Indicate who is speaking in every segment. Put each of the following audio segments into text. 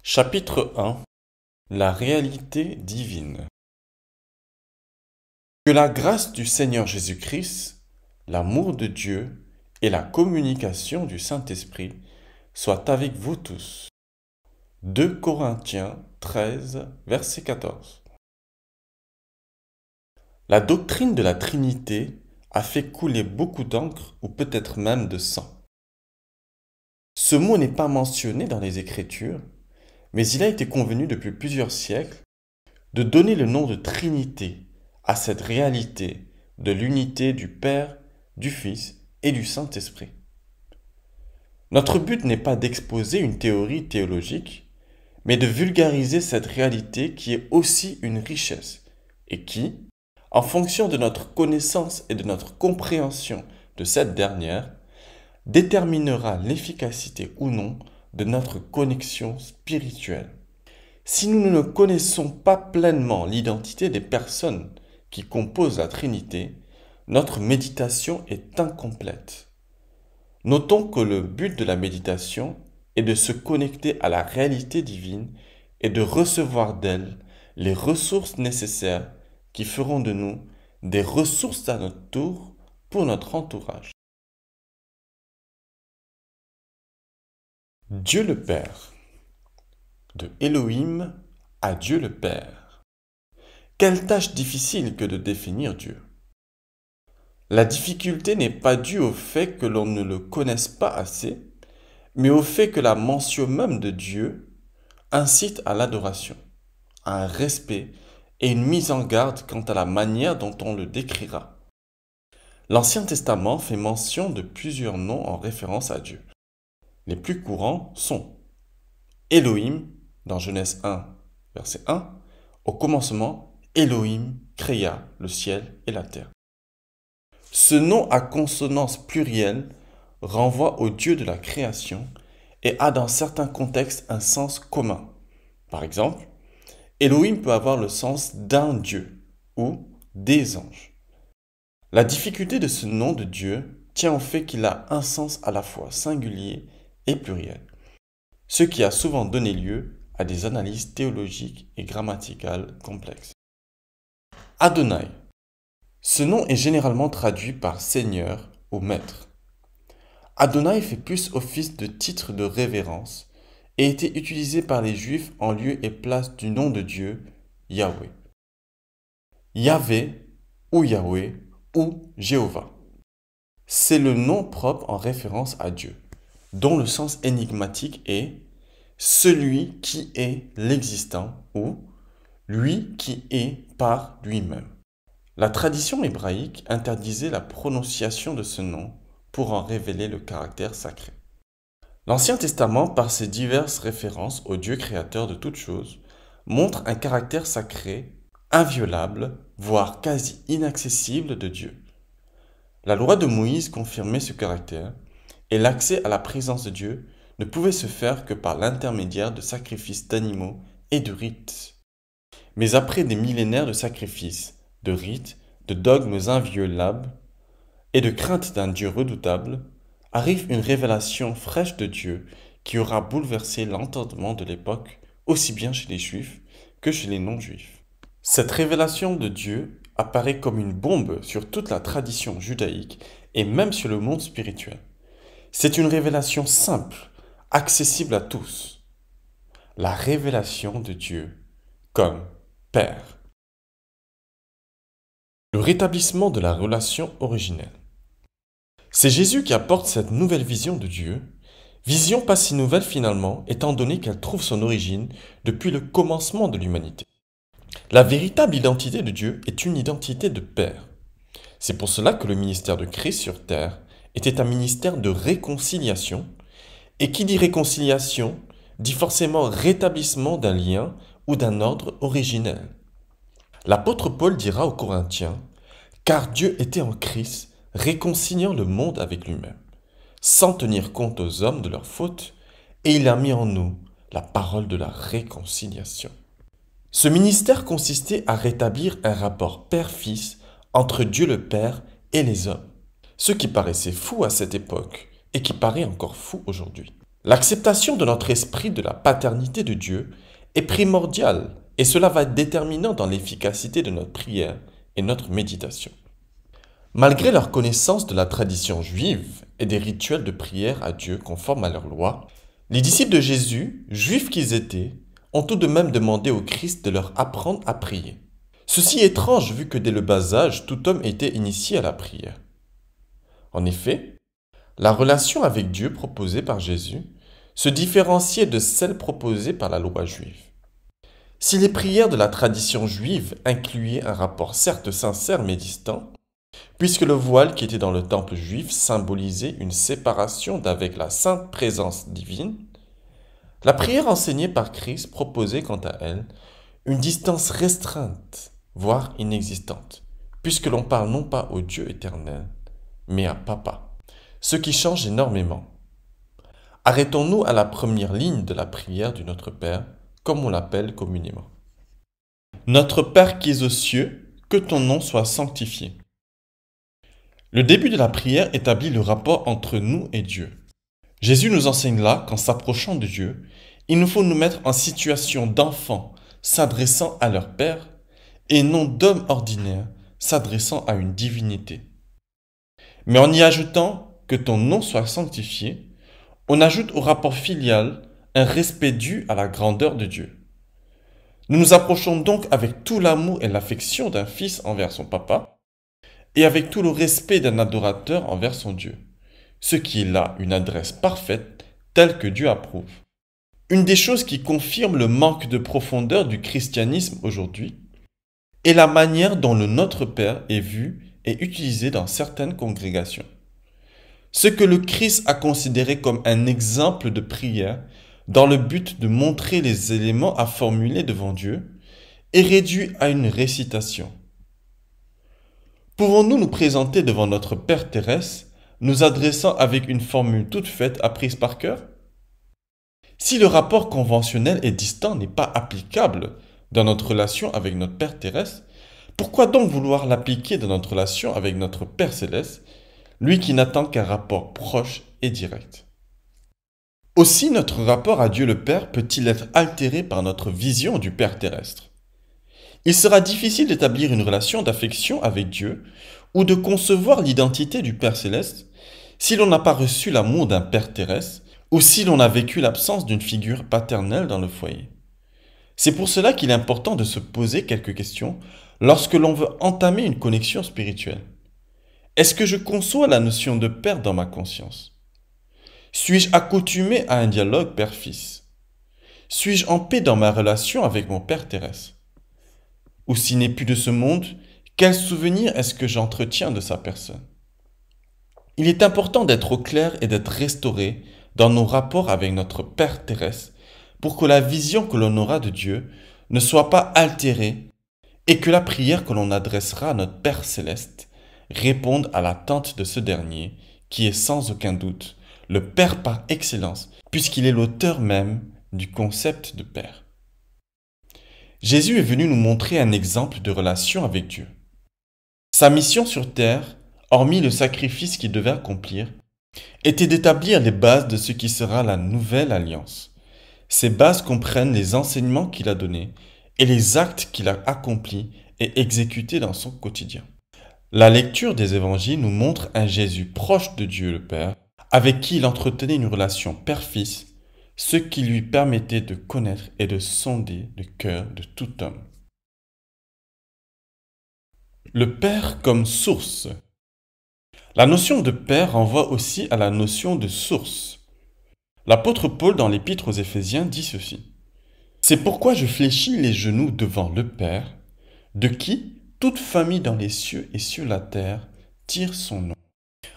Speaker 1: Chapitre 1. La réalité divine. Que la grâce du Seigneur Jésus-Christ, l'amour de Dieu et la communication du Saint-Esprit soient avec vous tous. 2 Corinthiens 13, verset 14. La doctrine de la Trinité a fait couler beaucoup d'encre ou peut-être même de sang. Ce mot n'est pas mentionné dans les Écritures, mais il a été convenu depuis plusieurs siècles de donner le nom de Trinité à cette réalité de l'unité du Père, du Fils et du Saint-Esprit. Notre but n'est pas d'exposer une théorie théologique, mais de vulgariser cette réalité qui est aussi une richesse et qui, en fonction de notre connaissance et de notre compréhension de cette dernière, déterminera l'efficacité ou non de notre connexion spirituelle. Si nous ne connaissons pas pleinement l'identité des personnes qui composent la Trinité, notre méditation est incomplète. Notons que le but de la méditation est de se connecter à la réalité divine et de recevoir d'elle les ressources nécessaires qui feront de nous des ressources à notre tour pour notre entourage. Dieu le Père. De Elohim à Dieu le Père. Quelle tâche difficile que de définir Dieu. La difficulté n'est pas due au fait que l'on ne le connaisse pas assez, mais au fait que la mention même de Dieu incite à l'adoration, à un respect et une mise en garde quant à la manière dont on le décrira. L'Ancien Testament fait mention de plusieurs noms en référence à Dieu. Les plus courants sont Elohim, dans Genèse 1, verset 1, au commencement, Elohim créa le ciel et la terre. Ce nom à consonance plurielle renvoie au Dieu de la création et a dans certains contextes un sens commun. Par exemple, Elohim peut avoir le sens d'un Dieu ou des anges. La difficulté de ce nom de Dieu tient au fait qu'il a un sens à la fois singulier et pluriel, ce qui a souvent donné lieu à des analyses théologiques et grammaticales complexes. Adonai. Ce nom est généralement traduit par Seigneur ou Maître. Adonai fait plus office de titre de révérence et était utilisé par les Juifs en lieu et place du nom de Dieu, Yahweh. Yahvé ou Yahweh ou Jéhovah. C'est le nom propre en référence à Dieu, dont le sens énigmatique est celui qui est l'existant ou lui qui est par lui-même. La tradition hébraïque interdisait la prononciation de ce nom pour en révéler le caractère sacré. L'Ancien Testament, par ses diverses références au Dieu créateur de toutes choses, montre un caractère sacré, inviolable, voire quasi inaccessible de Dieu. La loi de Moïse confirmait ce caractère, et l'accès à la présence de Dieu ne pouvait se faire que par l'intermédiaire de sacrifices d'animaux et de rites. Mais après des millénaires de sacrifices, de rites, de dogmes inviolables et de crainte d'un Dieu redoutable, arrive une révélation fraîche de Dieu qui aura bouleversé l'entendement de l'époque, aussi bien chez les Juifs que chez les non-Juifs. Cette révélation de Dieu apparaît comme une bombe sur toute la tradition judaïque et même sur le monde spirituel. C'est une révélation simple, accessible à tous. La révélation de Dieu comme Père. Le rétablissement de la relation originelle. C'est Jésus qui apporte cette nouvelle vision de Dieu, vision pas si nouvelle finalement, étant donné qu'elle trouve son origine depuis le commencement de l'humanité. La véritable identité de Dieu est une identité de Père. C'est pour cela que le ministère de Christ sur terre était un ministère de réconciliation, et qui dit réconciliation dit forcément rétablissement d'un lien ou d'un ordre originel. L'apôtre Paul dira aux Corinthiens, « Car Dieu était en Christ, réconciliant le monde avec lui-même, sans tenir compte aux hommes de leurs fautes, et il a mis en nous la parole de la réconciliation. » Ce ministère consistait à rétablir un rapport père-fils entre Dieu le Père et les hommes, ce qui paraissait fou à cette époque et qui paraît encore fou aujourd'hui. L'acceptation de notre esprit de la paternité de Dieu est primordiale et cela va être déterminant dans l'efficacité de notre prière et notre méditation. Malgré leur connaissance de la tradition juive et des rituels de prière à Dieu conformes à leur loi, les disciples de Jésus, juifs qu'ils étaient, ont tout de même demandé au Christ de leur apprendre à prier. Ceci est étrange vu que dès le bas âge, tout homme était initié à la prière. En effet, la relation avec Dieu proposée par Jésus se différenciait de celle proposée par la loi juive. Si les prières de la tradition juive incluaient un rapport certes sincère mais distant, puisque le voile qui était dans le temple juif symbolisait une séparation d'avec la sainte présence divine, la prière enseignée par Christ proposait quant à elle une distance restreinte, voire inexistante, puisque l'on parle non pas au Dieu éternel, mais à Papa, ce qui change énormément. Arrêtons-nous à la première ligne de la prière du Notre Père, comme on l'appelle communément. Notre Père qui es aux cieux, que ton nom soit sanctifié. Le début de la prière établit le rapport entre nous et Dieu. Jésus nous enseigne là qu'en s'approchant de Dieu, il nous faut nous mettre en situation d'enfants s'adressant à leur Père et non d'hommes ordinaires s'adressant à une divinité. Mais en y ajoutant que ton nom soit sanctifié, on ajoute au rapport filial un respect dû à la grandeur de Dieu. Nous nous approchons donc avec tout l'amour et l'affection d'un fils envers son papa et avec tout le respect d'un adorateur envers son Dieu, ce qui est là une adresse parfaite telle que Dieu approuve. Une des choses qui confirme le manque de profondeur du christianisme aujourd'hui est la manière dont le Notre Père est vu et utilisé dans certaines congrégations. Ce que le Christ a considéré comme un exemple de prière dans le but de montrer les éléments à formuler devant Dieu est réduit à une récitation. Pouvons-nous nous présenter devant notre Père terrestre, nous adressant avec une formule toute faite apprise par cœur? Si le rapport conventionnel et distant n'est pas applicable dans notre relation avec notre Père terrestre, pourquoi donc vouloir l'appliquer dans notre relation avec notre Père céleste, lui qui n'attend qu'un rapport proche et direct? Aussi notre rapport à Dieu le Père peut-il être altéré par notre vision du Père terrestre? Il sera difficile d'établir une relation d'affection avec Dieu ou de concevoir l'identité du Père céleste si l'on n'a pas reçu l'amour d'un Père terrestre ou si l'on a vécu l'absence d'une figure paternelle dans le foyer. C'est pour cela qu'il est important de se poser quelques questions lorsque l'on veut entamer une connexion spirituelle. Est-ce que je conçois la notion de Père dans ma conscience? Suis-je accoutumé à un dialogue Père-Fils? Suis-je en paix dans ma relation avec mon Père terrestre? Ou s'il n'est plus de ce monde, quel souvenir est-ce que j'entretiens de sa personne? Il est important d'être au clair et d'être restauré dans nos rapports avec notre Père terrestre pour que la vision que l'on aura de Dieu ne soit pas altérée et que la prière que l'on adressera à notre Père céleste réponde à l'attente de ce dernier qui est sans aucun doute le Père par excellence puisqu'il est l'auteur même du concept de Père. Jésus est venu nous montrer un exemple de relation avec Dieu. Sa mission sur terre, hormis le sacrifice qu'il devait accomplir, était d'établir les bases de ce qui sera la nouvelle alliance. Ces bases comprennent les enseignements qu'il a donnés et les actes qu'il a accomplis et exécutés dans son quotidien. La lecture des évangiles nous montre un Jésus proche de Dieu le Père, avec qui il entretenait une relation père-fils, ce qui lui permettait de connaître et de sonder le cœur de tout homme. Le Père comme source. La notion de Père renvoie aussi à la notion de source. L'apôtre Paul dans l'épître aux Éphésiens dit ceci. C'est pourquoi je fléchis les genoux devant le Père, de qui toute famille dans les cieux et sur la terre tire son nom.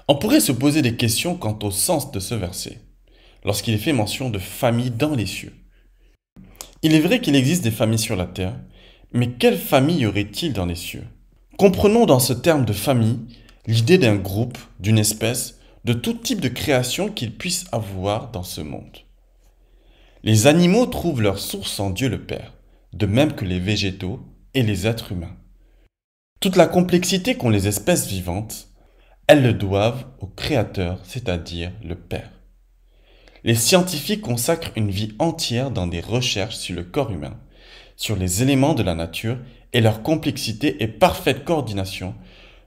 Speaker 1: On pourrait se poser des questions quant au sens de ce verset, lorsqu'il est fait mention de famille dans les cieux. Il est vrai qu'il existe des familles sur la terre, mais quelle famille y aurait-il dans les cieux? Comprenons dans ce terme de famille l'idée d'un groupe, d'une espèce, de tout type de création qu'il puisse avoir dans ce monde. Les animaux trouvent leur source en Dieu le Père, de même que les végétaux et les êtres humains. Toute la complexité qu'ont les espèces vivantes, elles le doivent au Créateur, c'est-à-dire le Père. Les scientifiques consacrent une vie entière dans des recherches sur le corps humain, sur les éléments de la nature et leur complexité et parfaite coordination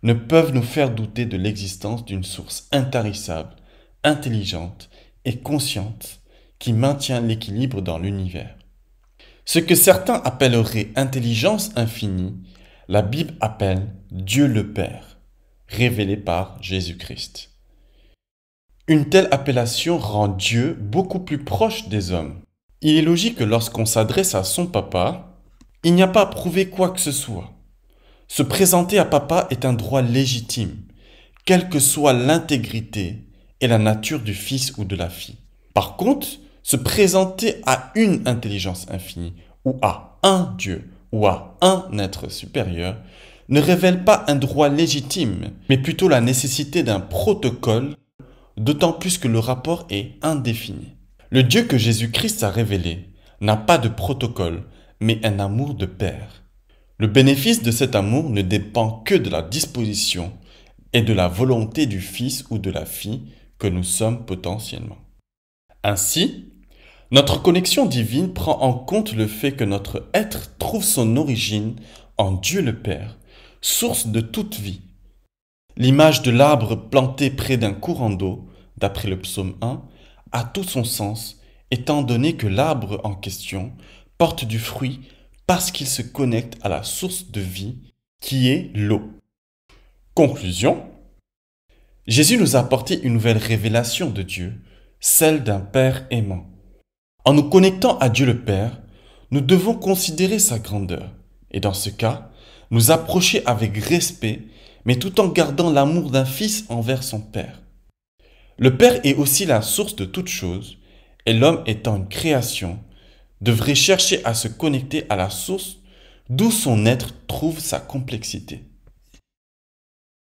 Speaker 1: ne peuvent nous faire douter de l'existence d'une source intarissable, intelligente et consciente qui maintient l'équilibre dans l'univers. Ce que certains appelleraient intelligence infinie, la Bible appelle Dieu le Père, révélé par Jésus-Christ. Une telle appellation rend Dieu beaucoup plus proche des hommes. Il est logique que lorsqu'on s'adresse à son papa, il n'y a pas à prouver quoi que ce soit. Se présenter à papa est un droit légitime, quelle que soit l'intégrité et la nature du fils ou de la fille. Par contre, se présenter à une intelligence infinie, ou à un Dieu, ou à un être supérieur, ne révèle pas un droit légitime, mais plutôt la nécessité d'un protocole, d'autant plus que le rapport est indéfini. Le Dieu que Jésus-Christ a révélé n'a pas de protocole, mais un amour de père. Le bénéfice de cet amour ne dépend que de la disposition et de la volonté du fils ou de la fille que nous sommes potentiellement. Ainsi, notre connexion divine prend en compte le fait que notre être trouve son origine en Dieu le Père, source de toute vie. L'image de l'arbre planté près d'un courant d'eau, d'après le psaume 1, a tout son sens, étant donné que l'arbre en question porte du fruit parce qu'il se connecte à la source de vie qui est l'eau. Conclusion. Jésus nous a apporté une nouvelle révélation de Dieu, celle d'un Père aimant. En nous connectant à Dieu le Père, nous devons considérer sa grandeur et dans ce cas, nous approcher avec respect, mais tout en gardant l'amour d'un fils envers son Père. Le Père est aussi la source de toute chose et l'homme étant une création, devrait chercher à se connecter à la source d'où son être trouve sa complexité.